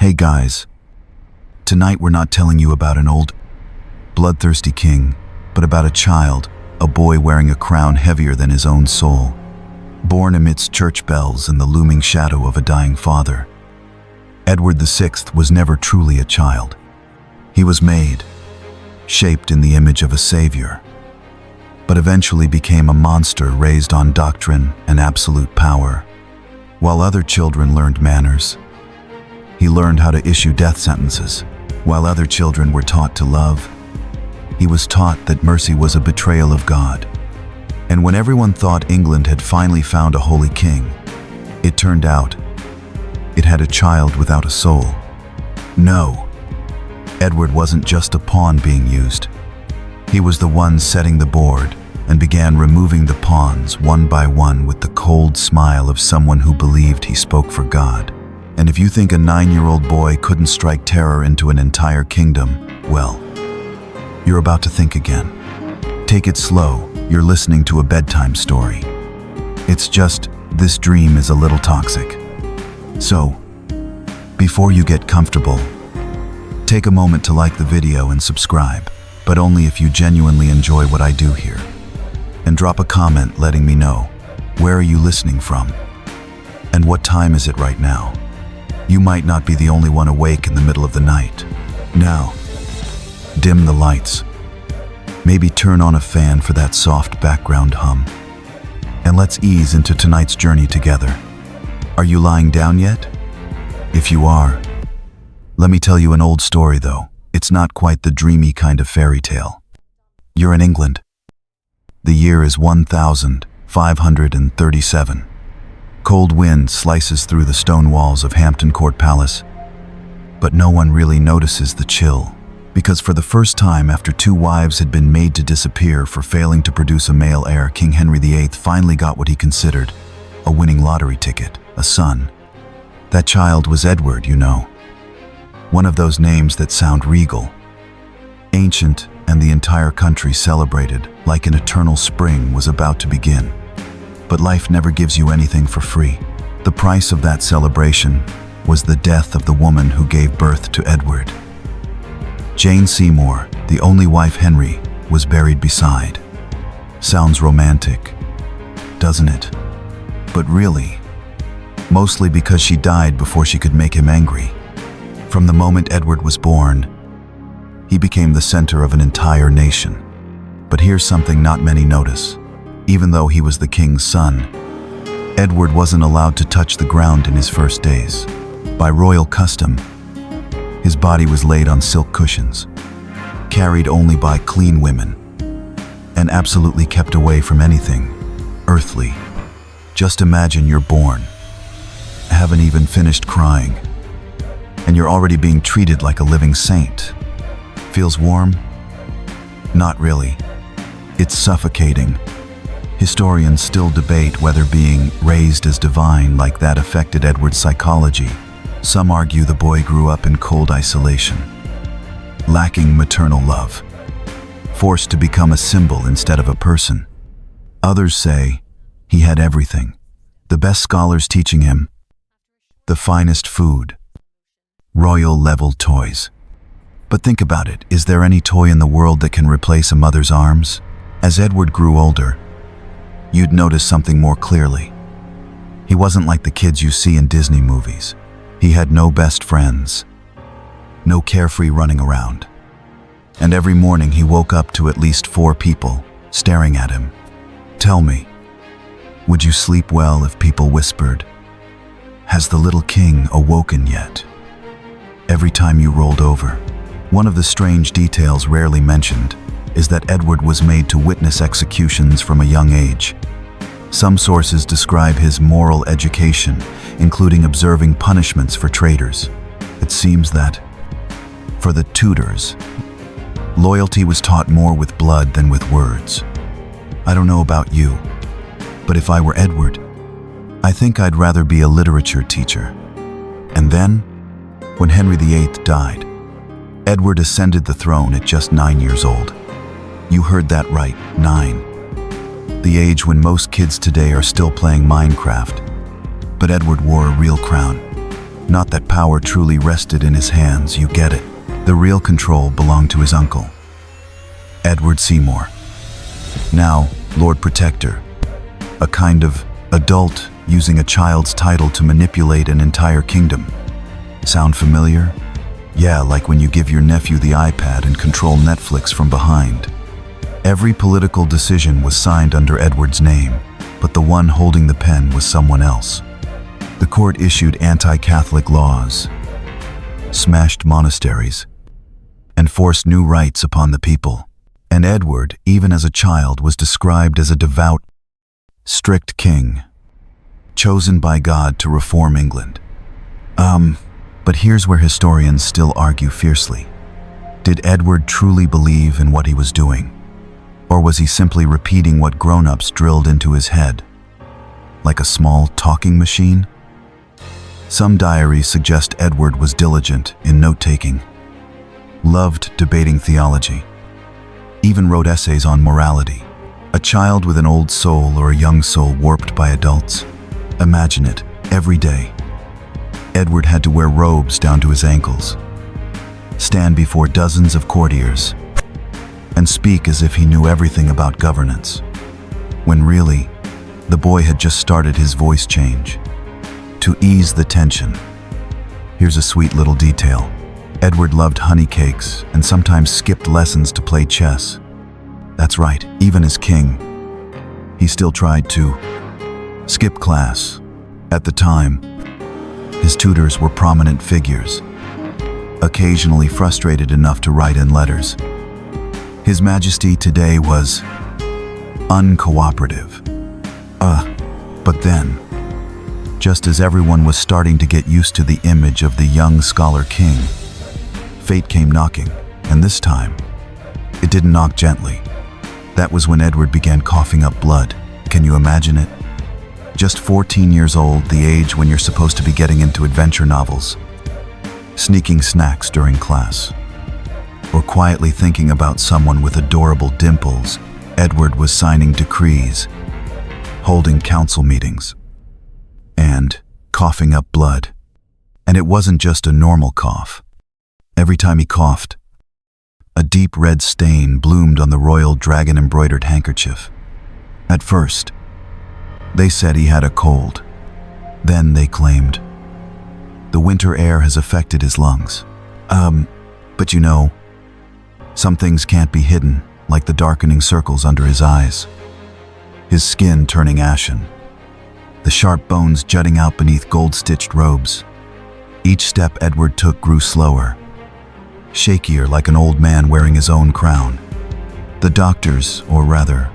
Hey guys, tonight we're not telling you about an old, bloodthirsty king, but about a child, a boy wearing a crown heavier than his own soul, born amidst church bells and the looming shadow of a dying father. Edward VI was never truly a child. He was made, shaped in the image of a savior, but eventually became a monster raised on doctrine and absolute power. While other children learned manners, he learned how to issue death sentences. While other children were taught to love, he was taught that mercy was a betrayal of God. And when everyone thought England had finally found a holy king, it turned out it had a child without a soul. No, Edward wasn't just a pawn being used. He was the one setting the board and began removing the pawns one by one with the cold smile of someone who believed he spoke for God. And if you think a 9-year-old boy couldn't strike terror into an entire kingdom, well, you're about to think again. Take it slow, you're listening to a bedtime story. It's just, this dream is a little toxic. So, before you get comfortable, take a moment to like the video and subscribe, but only if you genuinely enjoy what I do here. And drop a comment letting me know, where are you listening from? And what time is it right now? You might not be the only one awake in the middle of the night. Now, dim the lights. Maybe turn on a fan for that soft background hum. And let's ease into tonight's journey together. Are you lying down yet? If you are, let me tell you an old story though. It's not quite the dreamy kind of fairy tale. You're in England. The year is 1537. Cold wind slices through the stone walls of Hampton Court Palace, but no one really notices the chill, because for the first time after 2 wives had been made to disappear for failing to produce a male heir, King Henry VIII finally got what he considered a winning lottery ticket, a son. That child was Edward, you know. One of those names that sound regal, ancient, and the entire country celebrated like an eternal spring was about to begin. But life never gives you anything for free. The price of that celebration was the death of the woman who gave birth to Edward. Jane Seymour, the only wife Henry was buried beside. Sounds romantic, doesn't it? But really, mostly because she died before she could make him angry. From the moment Edward was born, he became the center of an entire nation. But here's something not many notice. Even though he was the king's son, Edward wasn't allowed to touch the ground in his first days. By royal custom, his body was laid on silk cushions, carried only by clean women, and absolutely kept away from anything earthly. Just imagine you're born, haven't even finished crying, and you're already being treated like a living saint. Feels warm? Not really. It's suffocating. Historians still debate whether being raised as divine like that affected Edward's psychology. Some argue the boy grew up in cold isolation, lacking maternal love, forced to become a symbol instead of a person. Others say he had everything, the best scholars teaching him, the finest food, royal-level toys. But think about it, is there any toy in the world that can replace a mother's arms? As Edward grew older, you'd notice something more clearly. He wasn't like the kids you see in Disney movies. He had no best friends, no carefree running around. And every morning he woke up to at least 4 people staring at him. Tell me, would you sleep well if people whispered, "Has the little king awoken yet?" Every time you rolled over. One of the strange details rarely mentioned is that Edward was made to witness executions from a young age. Some sources describe his moral education, including observing punishments for traitors. It seems that, for the Tudors, loyalty was taught more with blood than with words. I don't know about you, but if I were Edward, I think I'd rather be a literature teacher. And then, when Henry VIII died, Edward ascended the throne at just 9 years old. You heard that right, 9. The age when most kids today are still playing Minecraft. But Edward wore a real crown. Not that power truly rested in his hands, you get it. The real control belonged to his uncle, Edward Seymour. Now, Lord Protector, a kind of adult using a child's title to manipulate an entire kingdom. Sound familiar? Yeah, like when you give your nephew the iPad and control Netflix from behind. Every political decision was signed under Edward's name, but the one holding the pen was someone else. The court issued anti-Catholic laws, smashed monasteries, and forced new rites upon the people. And Edward, even as a child, was described as a devout, strict king, chosen by God to reform England. But here's where historians still argue fiercely. Did Edward truly believe in what he was doing? Or was he simply repeating what grown-ups drilled into his head? Like a small talking machine? Some diaries suggest Edward was diligent in note-taking, loved debating theology, even wrote essays on morality. A child with an old soul or a young soul warped by adults. Imagine it, every day. Edward had to wear robes down to his ankles, stand before dozens of courtiers, and speak as if he knew everything about governance, when really, the boy had just started his voice change. To ease the tension, here's a sweet little detail. Edward loved honey cakes and sometimes skipped lessons to play chess. That's right, even as king, he still tried to skip class. At the time, his tutors were prominent figures, occasionally frustrated enough to write in letters. His Majesty today was uncooperative. But then, just as everyone was starting to get used to the image of the young scholar king, fate came knocking, and this time, it didn't knock gently. That was when Edward began coughing up blood. Can you imagine it? Just 14 years old, the age when you're supposed to be getting into adventure novels, sneaking snacks during class, or quietly thinking about someone with adorable dimples. Edward was signing decrees, holding council meetings, and coughing up blood. And it wasn't just a normal cough. Every time he coughed, a deep red stain bloomed on the royal dragon-embroidered handkerchief. At first, they said he had a cold. Then they claimed the winter air has affected his lungs. But you know, some things can't be hidden, like the darkening circles under his eyes, his skin turning ashen, the sharp bones jutting out beneath gold-stitched robes. Each step Edward took grew slower, shakier like an old man wearing his own crown. The doctors, or rather,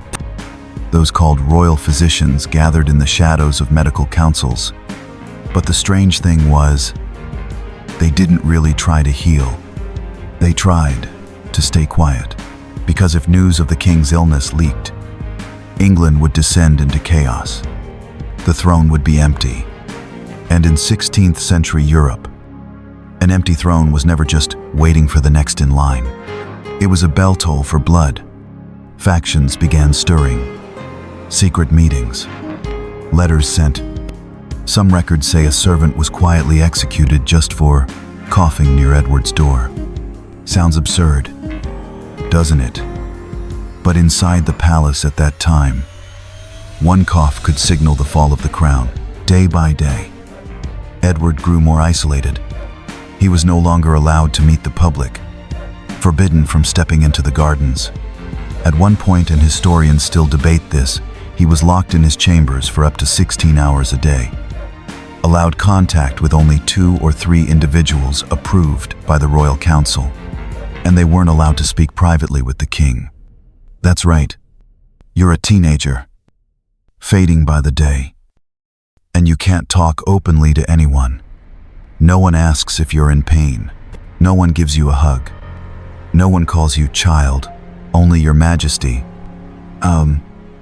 those called royal physicians, gathered in the shadows of medical councils. But the strange thing was, they didn't really try to heal. They tried to stay quiet, because if news of the king's illness leaked, England would descend into chaos. The throne would be empty. And in 16th century Europe, an empty throne was never just waiting for the next in line. It was a bell toll for blood. Factions began stirring. Secret meetings. Letters sent. Some records say a servant was quietly executed just for coughing near Edward's door. Sounds absurd, doesn't it? But inside the palace at that time, one cough could signal the fall of the crown. Day by day, Edward grew more isolated. He was no longer allowed to meet the public, forbidden from stepping into the gardens. At one point, and historians still debate this, he was locked in his chambers for up to 16 hours a day, allowed contact with only 2 or 3 individuals approved by the royal council, and they weren't allowed to speak privately with the king. That's right, you're a teenager, fading by the day, and you can't talk openly to anyone. No one asks if you're in pain. No one gives you a hug. No one calls you child, only your majesty.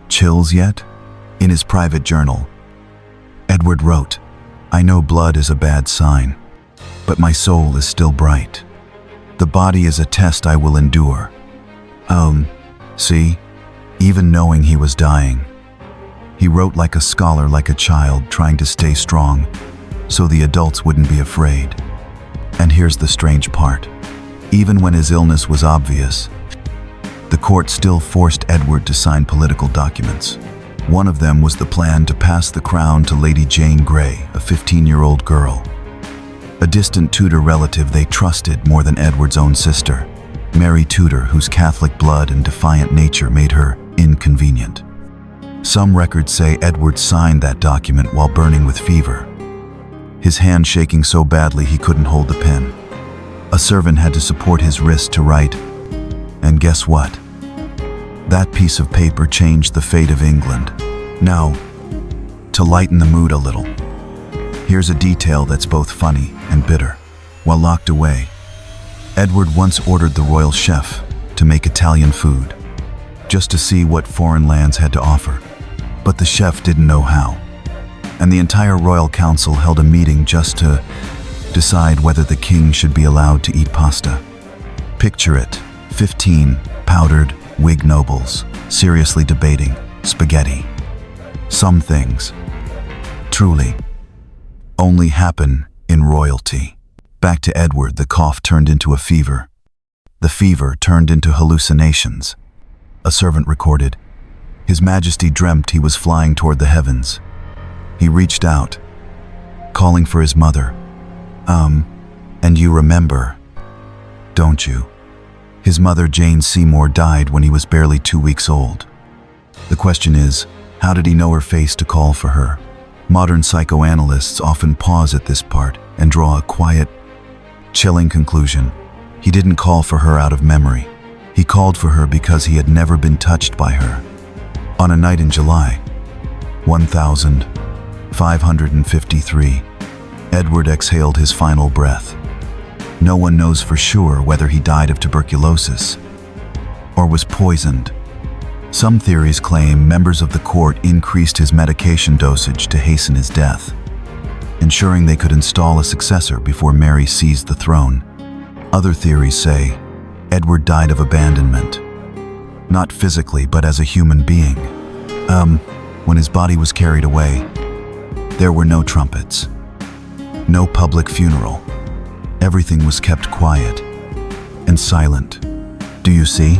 Chills yet? In his private journal, Edward wrote, "I know blood is a bad sign, but my soul is still bright. The body is a test I will endure." See, even knowing he was dying, he wrote like a scholar, like a child, trying to stay strong. so the adults wouldn't be afraid. And here's the strange part. Even when his illness was obvious, the court still forced Edward to sign political documents. One of them was the plan to pass the crown to Lady Jane Grey, a 15-year-old girl. A distant Tudor relative they trusted more than Edward's own sister, Mary Tudor, whose Catholic blood and defiant nature made her inconvenient. Some records say Edward signed that document while burning with fever, his hand shaking so badly he couldn't hold the pen. A servant had to support his wrist to write, and guess what? That piece of paper changed the fate of England. Now, to lighten the mood a little, here's a detail that's both funny and bitter. While locked away, Edward once ordered the royal chef to make Italian food, just to see what foreign lands had to offer. But the chef didn't know how, and the entire royal council held a meeting just to decide whether the king should be allowed to eat pasta. Picture it, 15 powdered Whig nobles seriously debating spaghetti. Some things, truly, only happen in royalty. Back to Edward, the cough turned into a fever. The fever turned into hallucinations. A servant recorded, His Majesty dreamt he was flying toward the heavens. He reached out, calling for his mother. And you remember, don't you? His mother, Jane Seymour, died when he was barely 2 weeks old. The question is, how did he know her face to call for her? Modern psychoanalysts often pause at this part and draw a quiet, chilling conclusion. He didn't call for her out of memory. He called for her because he had never been touched by her. On a night in July, 1553, Edward exhaled his final breath. No one knows for sure whether he died of tuberculosis or was poisoned. Some theories claim members of the court increased his medication dosage to hasten his death, ensuring they could install a successor before Mary seized the throne. Other theories say Edward died of abandonment, not physically but as a human being. When his body was carried away, there were no trumpets, no public funeral. Everything was kept quiet and silent. Do you see?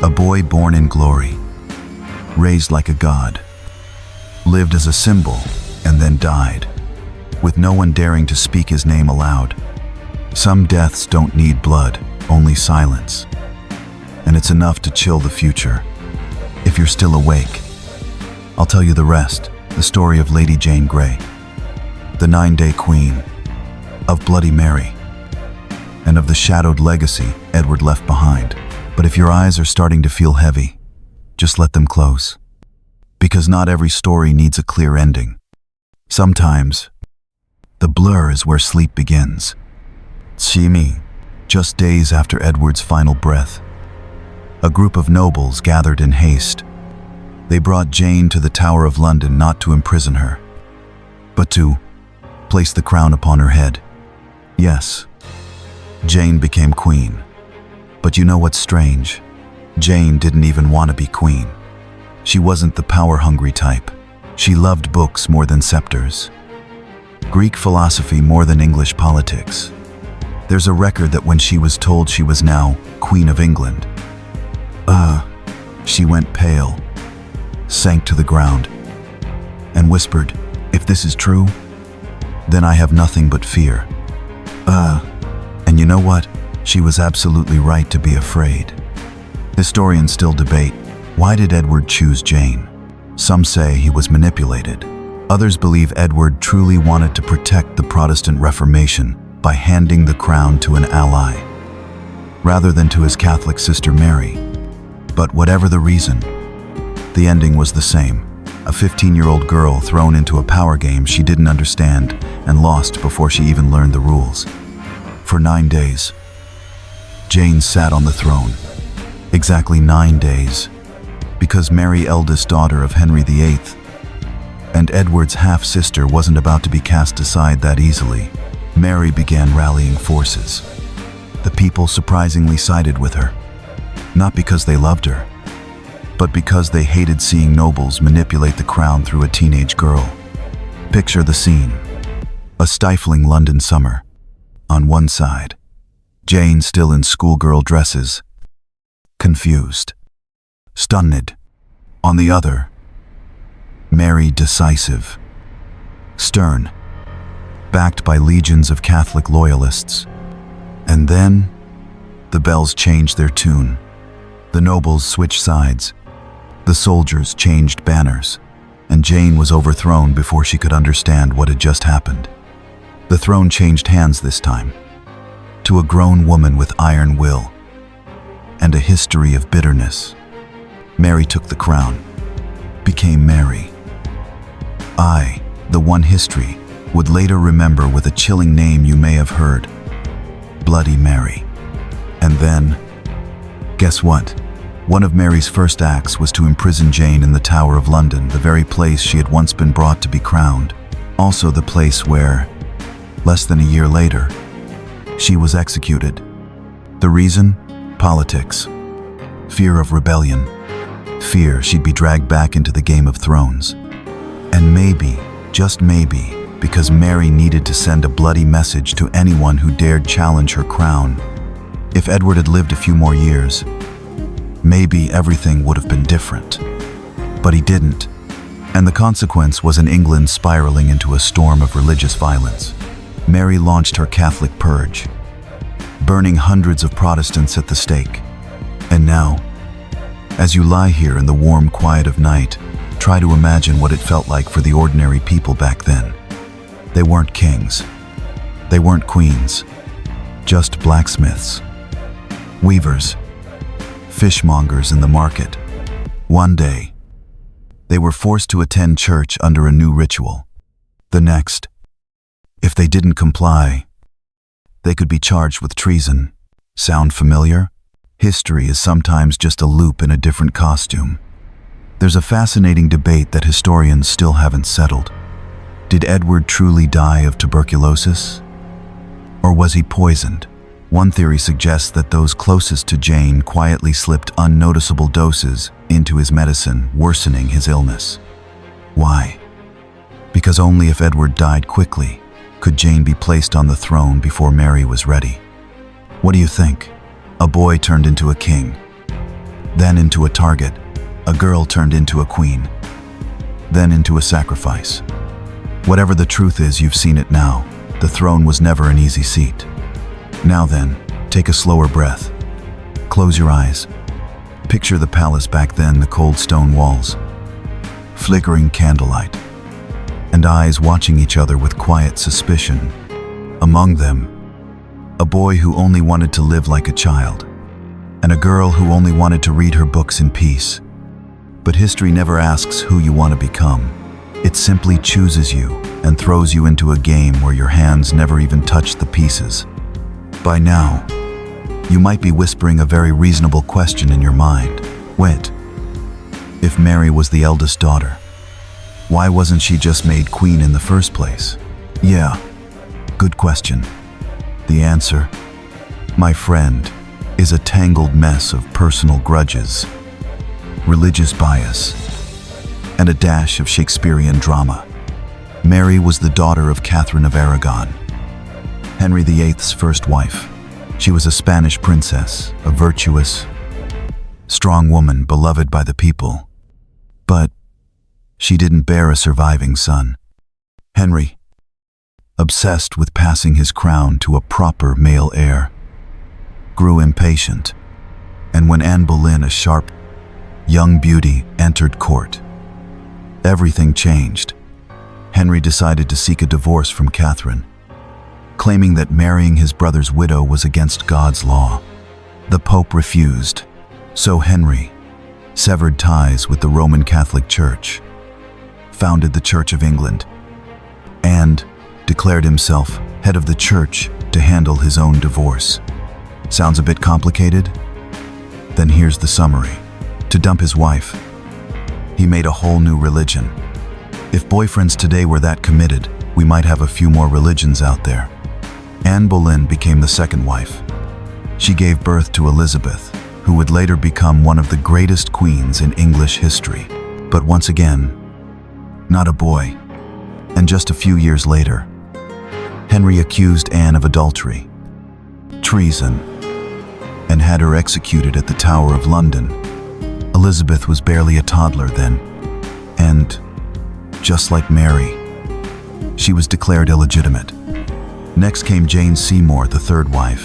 A boy born in glory, raised like a god, lived as a symbol, and then died, with no one daring to speak his name aloud. Some deaths don't need blood, only silence. And it's enough to chill the future. If you're still awake, I'll tell you the rest, the story of Lady Jane Grey, the 9-day queen, of Bloody Mary, and of the shadowed legacy Edward left behind. But if your eyes are starting to feel heavy, just let them close. Because not every story needs a clear ending. Sometimes, the blur is where sleep begins. Tsimi, just days after Edward's final breath, a group of nobles gathered in haste. They brought Jane to the Tower of London not to imprison her, but to place the crown upon her head. Yes, Jane became queen. But you know what's strange? Jane didn't even want to be queen. She wasn't the power-hungry type. She loved books more than scepters, Greek philosophy more than English politics. There's a record that when she was told she was now Queen of England, she went pale, sank to the ground, and whispered, "If this is true, then I have nothing but fear." And you know what? She was absolutely right to be afraid. Historians still debate, why did Edward choose Jane? Some say he was manipulated. Others believe Edward truly wanted to protect the Protestant Reformation by handing the crown to an ally, rather than to his Catholic sister Mary. But whatever the reason, the ending was the same. A 15-year-old girl thrown into a power game she didn't understand and lost before she even learned the rules. For 9 days, Jane sat on the throne. Exactly 9 days, because Mary, eldest daughter of Henry VIII, and Edward's half-sister, wasn't about to be cast aside that easily. Mary began rallying forces. The people surprisingly sided with her, not because they loved her, but because they hated seeing nobles manipulate the crown through a teenage girl. Picture the scene. A stifling London summer. On one side, Jane still in schoolgirl dresses, confused, stunned. On the other, Mary decisive, stern, backed by legions of Catholic loyalists. And then, the bells changed their tune. The nobles switched sides. The soldiers changed banners. And Jane was overthrown before she could understand what had just happened. The throne changed hands this time, to a grown woman with iron will and a history of bitterness. Mary took the crown, became Mary. I, the one history would later remember with a chilling name you may have heard, Bloody Mary. And then, guess what? One of Mary's first acts was to imprison Jane in the Tower of London, the very place she had once been brought to be crowned. Also the place where, less than a year later, she was executed. The reason? Politics. Fear of rebellion. Fear she'd be dragged back into the Game of Thrones. And maybe, just maybe, because Mary needed to send a bloody message to anyone who dared challenge her crown. If Edward had lived a few more years, maybe everything would have been different. But he didn't. And the consequence was an England spiraling into a storm of religious violence. Mary launched her Catholic purge, burning hundreds of Protestants at the stake. And now, as you lie here in the warm quiet of night, try to imagine what it felt like for the ordinary people back then. They weren't kings. They weren't queens. Just blacksmiths, weavers, fishmongers in the market. One day, they were forced to attend church under a new ritual. The next, if they didn't comply, they could be charged with treason. Sound familiar? History is sometimes just a loop in a different costume. There's a fascinating debate that historians still haven't settled. Did Edward truly die of tuberculosis? Or was he poisoned? One theory suggests that those closest to Jane quietly slipped unnoticeable doses into his medicine, worsening his illness. Why? Because only if Edward died quickly could Jane be placed on the throne before Mary was ready. What do you think? A boy turned into a king, then into a target. A girl turned into a queen, then into a sacrifice. Whatever the truth is, you've seen it now. The throne was never an easy seat. Now then, take a slower breath. Close your eyes. Picture the palace back then, the cold stone walls, flickering candlelight, and eyes watching each other with quiet suspicion. Among them, a boy who only wanted to live like a child, and a girl who only wanted to read her books in peace. But history never asks who you want to become. It simply chooses you and throws you into a game where your hands never even touch the pieces. By now, you might be whispering a very reasonable question in your mind. Wait, if Mary was the eldest daughter, why wasn't she just made queen in the first place? Yeah, good question. The answer, my friend, is a tangled mess of personal grudges, religious bias, and a dash of Shakespearean drama. Mary was the daughter of Catherine of Aragon, Henry VIII's first wife. She was a Spanish princess, a virtuous, strong woman beloved by the people. But she didn't bear a surviving son. Henry, obsessed with passing his crown to a proper male heir, grew impatient, and when Anne Boleyn, a sharp, young beauty, entered court, everything changed. Henry decided to seek a divorce from Catherine, claiming that marrying his brother's widow was against God's law. The Pope refused, so Henry severed ties with the Roman Catholic Church, founded the Church of England, and declared himself head of the church to handle his own divorce. Sounds a bit complicated? Then here's the summary. To dump his wife, he made a whole new religion. If boyfriends today were that committed, we might have a few more religions out there. Anne Boleyn became the second wife. She gave birth to Elizabeth, who would later become one of the greatest queens in English history. But once again, not a boy. And just a few years later, Henry accused Anne of adultery, treason, and had her executed at the Tower of London. Elizabeth was barely a toddler then, and, just like Mary, she was declared illegitimate. Next came Jane Seymour, the third wife,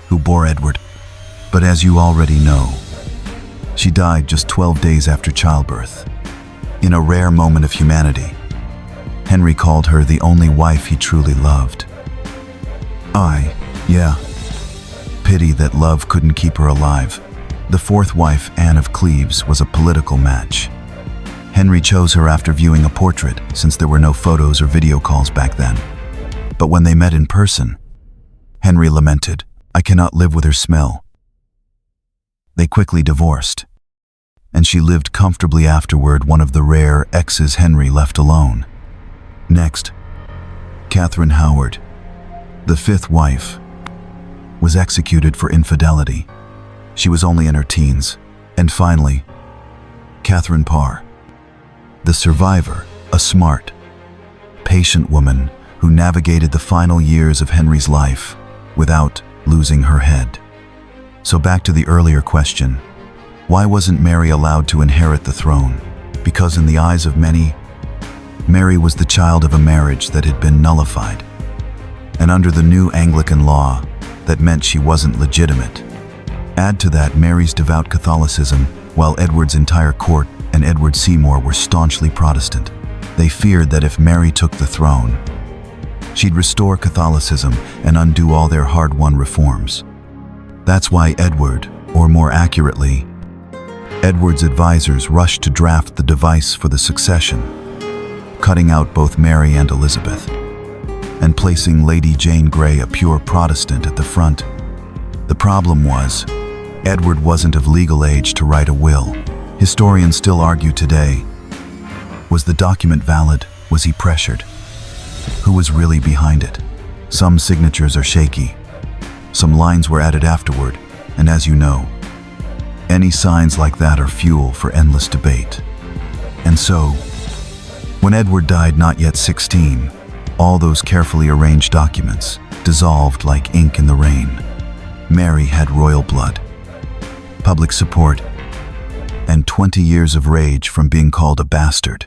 who bore Edward. But as you already know, she died just 12 days after childbirth. In a rare moment of humanity, Henry called her the only wife he truly loved. Pity that love couldn't keep her alive. The fourth wife, Anne of Cleves, was a political match. Henry chose her after viewing a portrait, since there were no photos or video calls back then. But when they met in person, Henry lamented, "I cannot live with her smell." They quickly divorced, and she lived comfortably afterward, one of the rare exes Henry left alone. Next, Catherine Howard, the fifth wife, was executed for infidelity. She was only in her teens. And finally, Catherine Parr, the survivor, a smart, patient woman who navigated the final years of Henry's life without losing her head. So back to the earlier question, why wasn't Mary allowed to inherit the throne? Because in the eyes of many, Mary was the child of a marriage that had been nullified. And under the new Anglican law, that meant she wasn't legitimate. Add to that Mary's devout Catholicism, while Edward's entire court and Edward Seymour were staunchly Protestant. They feared that if Mary took the throne, she'd restore Catholicism and undo all their hard-won reforms. That's why Edward, or more accurately, Edward's advisors rushed to draft the device for the succession, cutting out both Mary and Elizabeth, and placing Lady Jane Grey, a pure Protestant, at the front. The problem was, Edward wasn't of legal age to write a will. Historians still argue today, was the document valid? Was he pressured? Who was really behind it? Some signatures are shaky. Some lines were added afterward, and as you know, any signs like that are fuel for endless debate. And so, when Edward died not yet 16, all those carefully arranged documents dissolved like ink in the rain. Mary had royal blood, public support, and 20 years of rage from being called a bastard.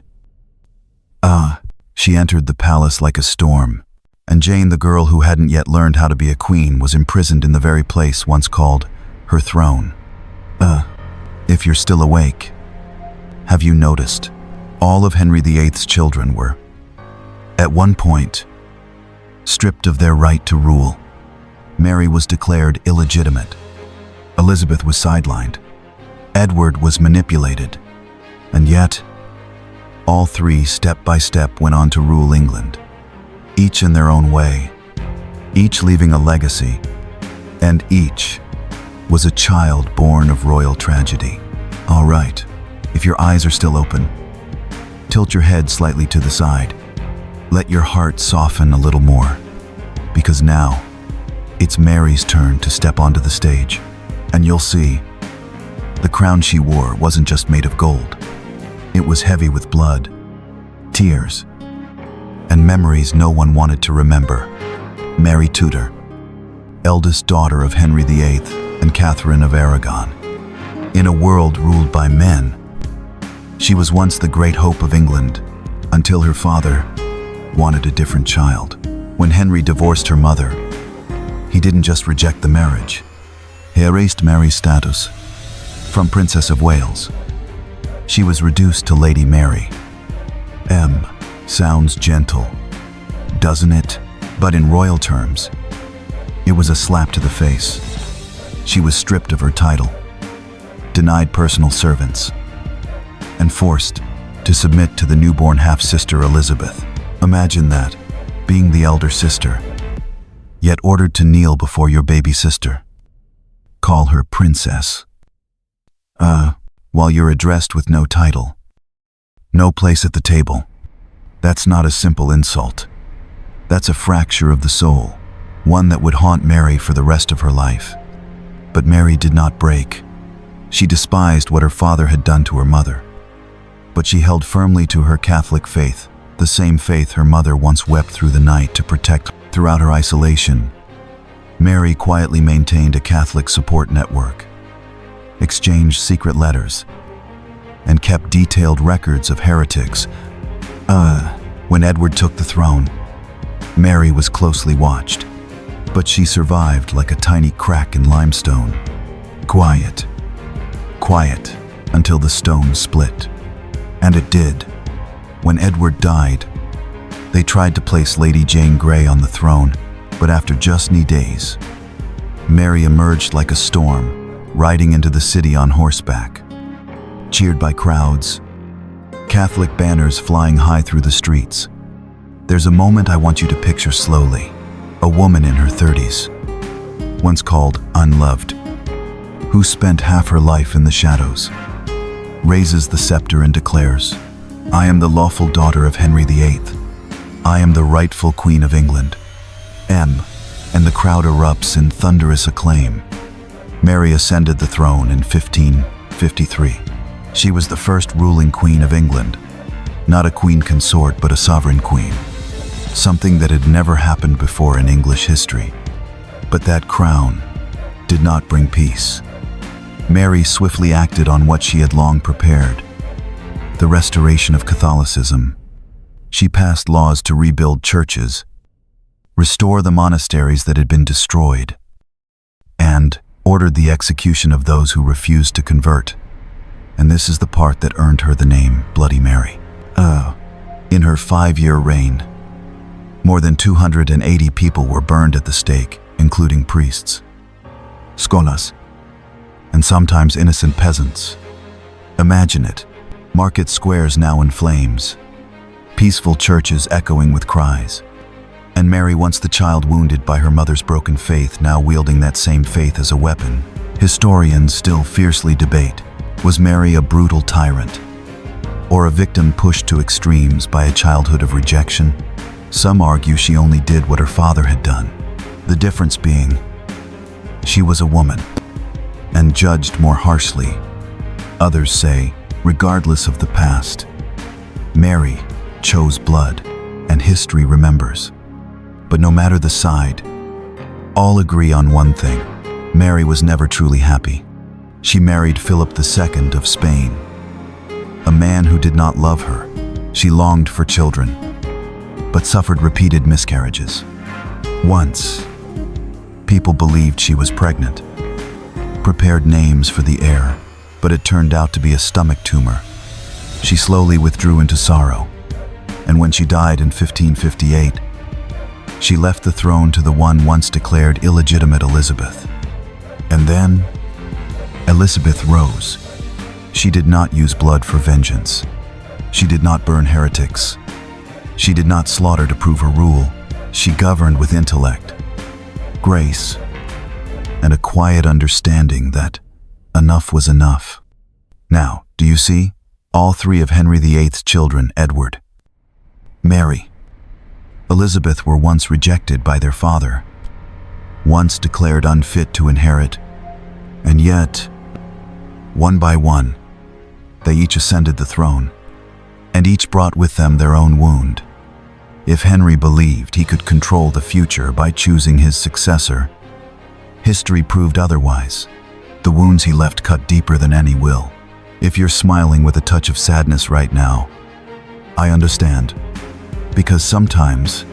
She entered the palace like a storm, and Jane, the girl who hadn't yet learned how to be a queen, was imprisoned in the very place once called her throne. If you're still awake, have you noticed? All of Henry VIII's children were, at one point, stripped of their right to rule. Mary was declared illegitimate. Elizabeth was sidelined. Edward was manipulated. And yet, all three, step by step, went on to rule England, each in their own way, each leaving a legacy, and each was a child born of royal tragedy. All right, if your eyes are still open, tilt your head slightly to the side. Let your heart soften a little more, because now it's Mary's turn to step onto the stage. And you'll see, the crown she wore wasn't just made of gold. It was heavy with blood, tears, and memories no one wanted to remember. Mary Tudor, eldest daughter of Henry VIII and Catherine of Aragon. In a world ruled by men, she was once the great hope of England, until her father wanted a different child. When Henry divorced her mother, he didn't just reject the marriage. He erased Mary's status. From Princess of Wales, she was reduced to Lady Mary. Sounds gentle, doesn't it? But in royal terms, it was a slap to the face. She was stripped of her title, denied personal servants, and forced to submit to the newborn half-sister Elizabeth. Imagine that, being the elder sister, yet ordered to kneel before your baby sister. Call her princess. While you're addressed with no title, no place at the table. That's not a simple insult. That's a fracture of the soul, one that would haunt Mary for the rest of her life. But Mary did not break. She despised what her father had done to her mother, but she held firmly to her Catholic faith, the same faith her mother once wept through the night to protect. Throughout her isolation, Mary quietly maintained a Catholic support network, exchanged secret letters, and kept detailed records of heretics. When Edward took the throne, Mary was closely watched, but she survived like a tiny crack in limestone. Quiet, until the stone split. And it did. When Edward died, they tried to place Lady Jane Grey on the throne, but after just days, Mary emerged like a storm, riding into the city on horseback. Cheered by crowds, Catholic banners flying high through the streets. There's a moment I want you to picture slowly. A woman in her 30s, once called unloved, who spent half her life in the shadows, raises the scepter and declares, "I am the lawful daughter of Henry VIII. I am the rightful Queen of England." And the crowd erupts in thunderous acclaim. Mary ascended the throne in 1553. She was the first ruling queen of England, not a queen consort but a sovereign queen, something that had never happened before in English history. But that crown did not bring peace. Mary swiftly acted on what she had long prepared, the restoration of Catholicism. She passed laws to rebuild churches, restore the monasteries that had been destroyed, and ordered the execution of those who refused to convert. And this is the part that earned her the name Bloody Mary. In her 5-year reign, more than 280 people were burned at the stake, including priests, scholas, and sometimes innocent peasants. Imagine it, market squares now in flames, peaceful churches echoing with cries, and Mary, once the child wounded by her mother's broken faith, now wielding that same faith as a weapon. Historians still fiercely debate, was Mary a brutal tyrant, or a victim pushed to extremes by a childhood of rejection? Some argue she only did what her father had done, the difference being she was a woman and judged more harshly. Others say, regardless of the past, Mary chose blood, and history remembers. But no matter the side, all agree on one thing: Mary was never truly happy. She married Philip II of Spain, a man who did not love her. She longed for children, but suffered repeated miscarriages. Once, people believed she was pregnant, prepared names for the heir, but it turned out to be a stomach tumor. She slowly withdrew into sorrow, and when she died in 1558, she left the throne to the one once declared illegitimate Elizabeth. And then, Elizabeth rose. She did not use blood for vengeance. She did not burn heretics. She did not slaughter to prove her rule. She governed with intellect, grace, and a quiet understanding that enough was enough. Now, do you see? All 3 of Henry VIII's children, Edward, Mary, Elizabeth, were once rejected by their father, once declared unfit to inherit, and yet, one by one, they each ascended the throne, and each brought with them their own wound. If Henry believed he could control the future by choosing his successor, history proved otherwise. The wounds he left cut deeper than any will. If you're smiling with a touch of sadness right now, I understand. Because sometimes,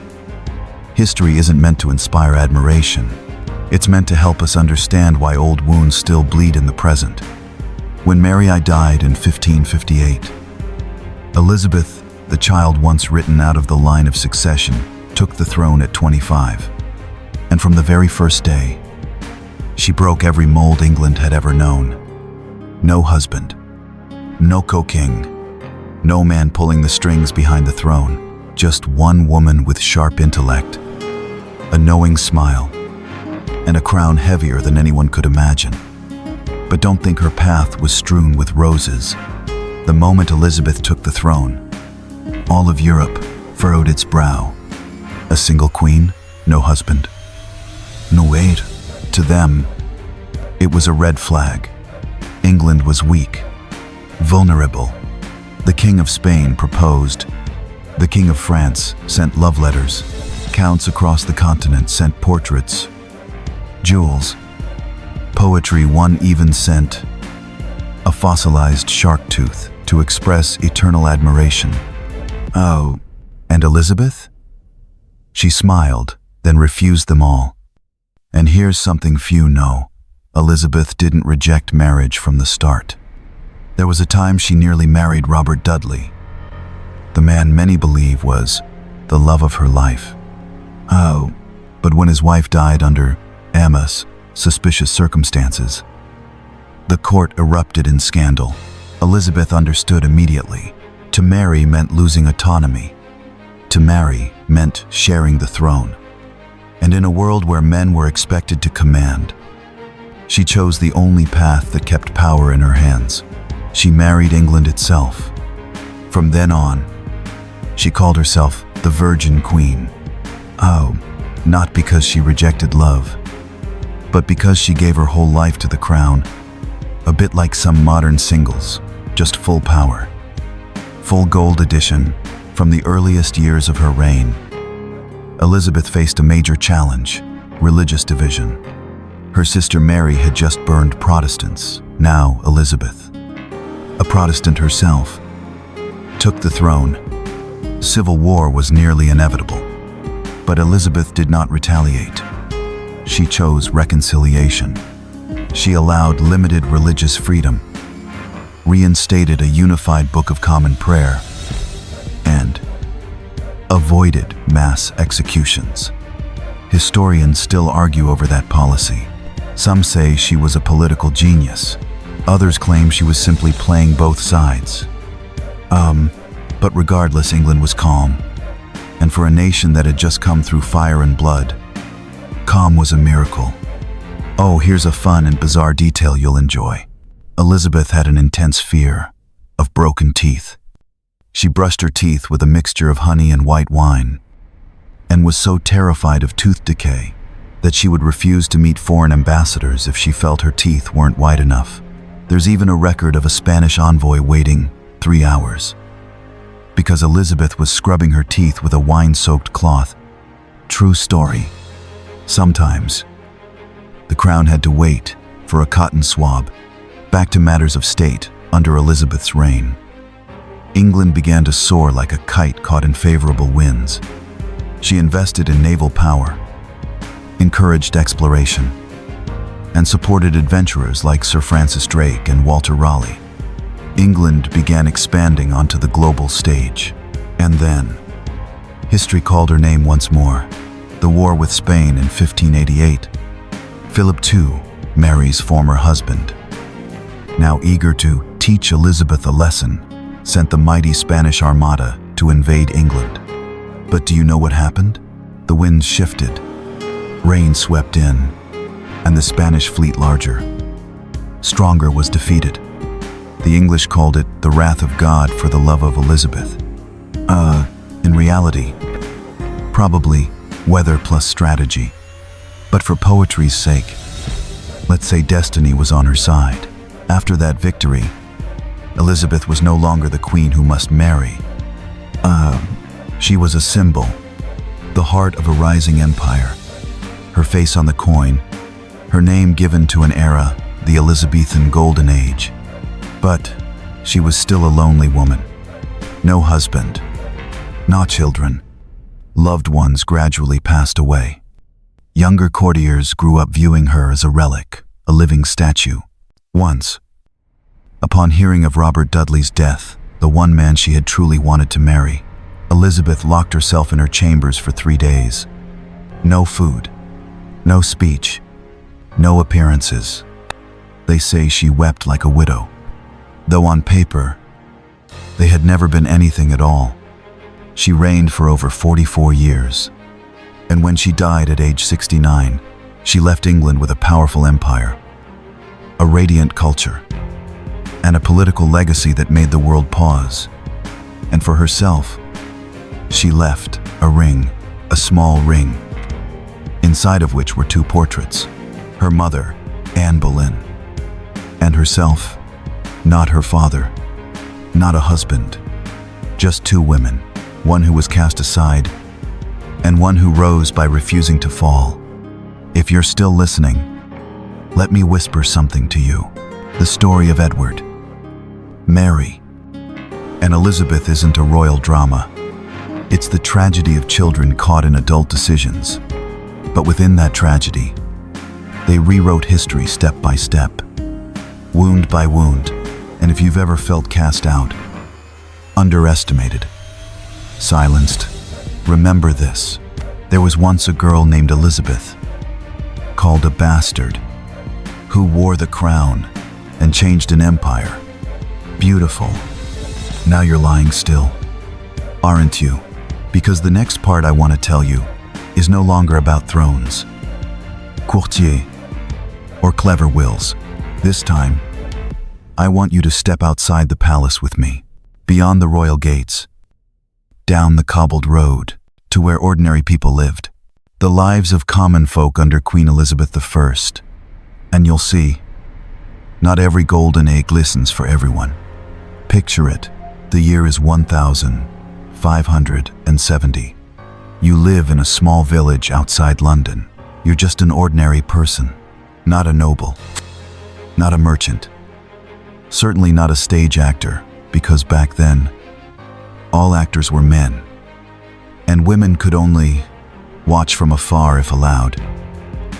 history isn't meant to inspire admiration. It's meant to help us understand why old wounds still bleed in the present. When Mary died in 1558, Elizabeth, the child once written out of the line of succession, took the throne at 25. And from the very first day, she broke every mold England had ever known. No husband, no co-king, no man pulling the strings behind the throne. Just one woman with sharp intellect, a knowing smile, and a crown heavier than anyone could imagine. But don't think her path was strewn with roses. The moment Elizabeth took the throne, all of Europe furrowed its brow. A single queen, no husband, no heir. To them, it was a red flag. England was weak, vulnerable. The King of Spain proposed. The King of France sent love letters. Accounts across the continent sent portraits, jewels, poetry. One even sent a fossilized shark tooth to express eternal admiration. Oh, and Elizabeth? She smiled, then refused them all. And here's something few know. Elizabeth didn't reject marriage from the start. There was a time she nearly married Robert Dudley, the man many believe was the love of her life. Oh, but when his wife died under suspicious circumstances, the court erupted in scandal. Elizabeth understood immediately. To marry meant losing autonomy. To marry meant sharing the throne. And in a world where men were expected to command, she chose the only path that kept power in her hands. She married England itself. From then on, she called herself the Virgin Queen. Oh, not because she rejected love, but because she gave her whole life to the crown, a bit like some modern singles, just full power. Full gold edition, from the earliest years of her reign. Elizabeth faced a major challenge, religious division. Her sister Mary had just burned Protestants. Now Elizabeth, a Protestant herself, took the throne. Civil war was nearly inevitable. But Elizabeth did not retaliate. She chose reconciliation. She allowed limited religious freedom, reinstated a unified Book of Common Prayer, and avoided mass executions. Historians still argue over that policy. Some say she was a political genius. Others claim she was simply playing both sides. But regardless, England was calm. And for a nation that had just come through fire and blood, calm was a miracle. Oh, here's a fun and bizarre detail you'll enjoy. Elizabeth had an intense fear of broken teeth. She brushed her teeth with a mixture of honey and white wine, and was so terrified of tooth decay that she would refuse to meet foreign ambassadors if she felt her teeth weren't white enough. There's even a record of a Spanish envoy waiting 3 hours because Elizabeth was scrubbing her teeth with a wine-soaked cloth. True story. Sometimes, the crown had to wait for a cotton swab. Back to matters of state under Elizabeth's reign. England began to soar like a kite caught in favorable winds. She invested in naval power, encouraged exploration, and supported adventurers like Sir Francis Drake and Walter Raleigh. England began expanding onto the global stage. And then, history called her name once more. The war with Spain in 1588. Philip II, Mary's former husband, now eager to teach Elizabeth a lesson, sent the mighty Spanish Armada to invade England. But do you know what happened? The winds shifted, rain swept in, and the Spanish fleet, larger, stronger, was defeated. The English called it the wrath of God for the love of Elizabeth. In reality, probably weather plus strategy. But for poetry's sake, let's say destiny was on her side. After that victory, Elizabeth was no longer the queen who must marry. She was a symbol, the heart of a rising empire. Her face on the coin, her name given to an era, the Elizabethan Golden Age. But she was still a lonely woman. No husband, no children. Loved ones gradually passed away. Younger courtiers grew up viewing her as a relic, a living statue. Once, upon hearing of Robert Dudley's death, the one man she had truly wanted to marry, Elizabeth locked herself in her chambers for 3 days. No food, no speech, no appearances. They say she wept like a widow, though on paper, they had never been anything at all. She reigned for over 44 years, and when she died at age 69, she left England with a powerful empire, a radiant culture, and a political legacy that made the world pause. And for herself, she left a ring, a small ring, inside of which were 2 portraits, her mother, Anne Boleyn, and herself, not her father, not a husband, just 2 women, one who was cast aside and one who rose by refusing to fall. If you're still listening, let me whisper something to you. The story of Edward, Mary, and Elizabeth isn't a royal drama. It's the tragedy of children caught in adult decisions. But within that tragedy, they rewrote history step by step, wound by wound. And if you've ever felt cast out, underestimated, silenced, remember this. There was once a girl named Elizabeth, called a bastard, who wore the crown and changed an empire. Beautiful. Now you're lying still, aren't you? Because the next part I want to tell you is no longer about thrones, courtiers, or clever wills. This time, I want you to step outside the palace with me, beyond the royal gates, down the cobbled road, to where ordinary people lived, the lives of common folk under Queen Elizabeth I. And you'll see, not every golden egg glistens for everyone. Picture it. The year is 1570. You live in a small village outside London. You're just an ordinary person, not a noble, not a merchant, certainly not a stage actor, because back then, all actors were men, and women could only watch from afar if allowed.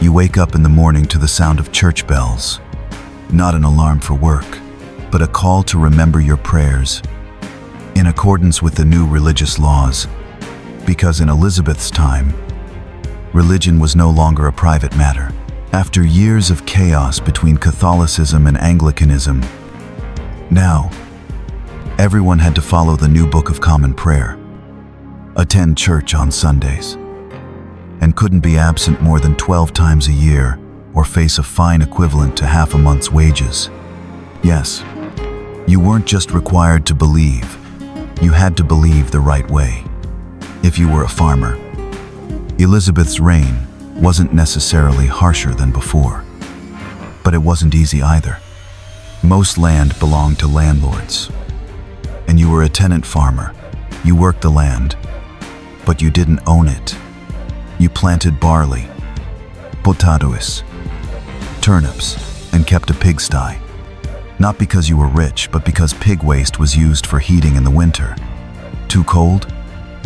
You wake up in the morning to the sound of church bells, not an alarm for work, but a call to remember your prayers, in accordance with the new religious laws, because in Elizabeth's time, religion was no longer a private matter. After years of chaos between Catholicism and Anglicanism, now, everyone had to follow the new Book of Common Prayer, attend church on Sundays, and couldn't be absent more than 12 times a year or face a fine equivalent to half a month's wages. Yes, you weren't just required to believe, you had to believe the right way. If you were a farmer, Elizabeth's reign wasn't necessarily harsher than before, but it wasn't easy either. Most land belonged to landlords, and you were a tenant farmer. You worked the land, but you didn't own it. You planted barley, potatoes, turnips, and kept a pigsty. Not because you were rich, but because pig waste was used for heating in the winter. Too cold?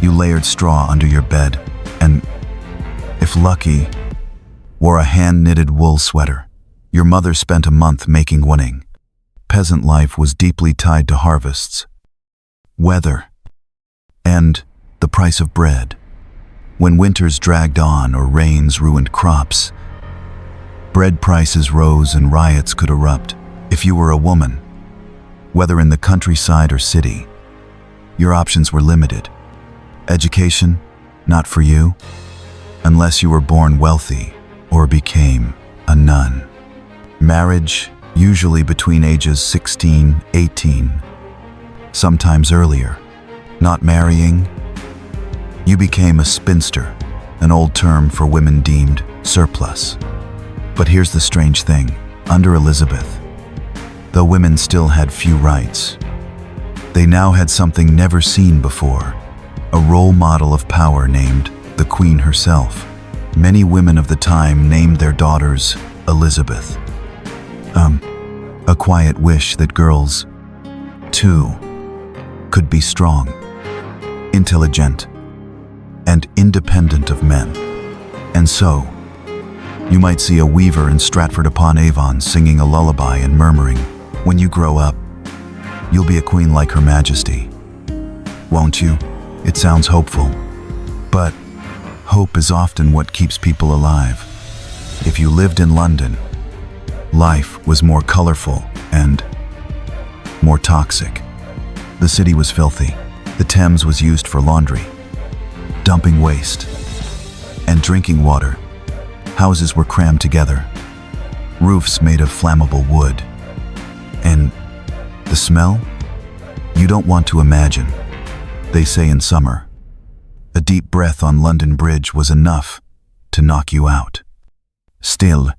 You layered straw under your bed and, if lucky, wore a hand-knitted wool sweater. Your mother spent a month making winning. Peasant life was deeply tied to harvests, weather, and the price of bread. When winters dragged on or rains ruined crops, bread prices rose and riots could erupt. If you were a woman, whether in the countryside or city, your options were limited. Education, not for you, unless you were born wealthy or became a nun. Marriage, usually between ages 16, 18, sometimes earlier. Not marrying, you became a spinster, an old term for women deemed surplus. But here's the strange thing. Under Elizabeth, though women still had few rights, they now had something never seen before, a role model of power named the Queen herself. Many women of the time named their daughters Elizabeth. A quiet wish that girls, too, could be strong, intelligent, and independent of men. And so, you might see a weaver in Stratford-upon-Avon singing a lullaby and murmuring, "When you grow up, you'll be a queen like Her Majesty." Won't you? It sounds hopeful, but hope is often what keeps people alive. If you lived in London, life was more colorful and more toxic. The city was filthy. The Thames was used for laundry, dumping waste, and drinking water. Houses were crammed together, roofs made of flammable wood. And the smell? You don't want to imagine. They say in summer, a deep breath on London Bridge was enough to knock you out. Still,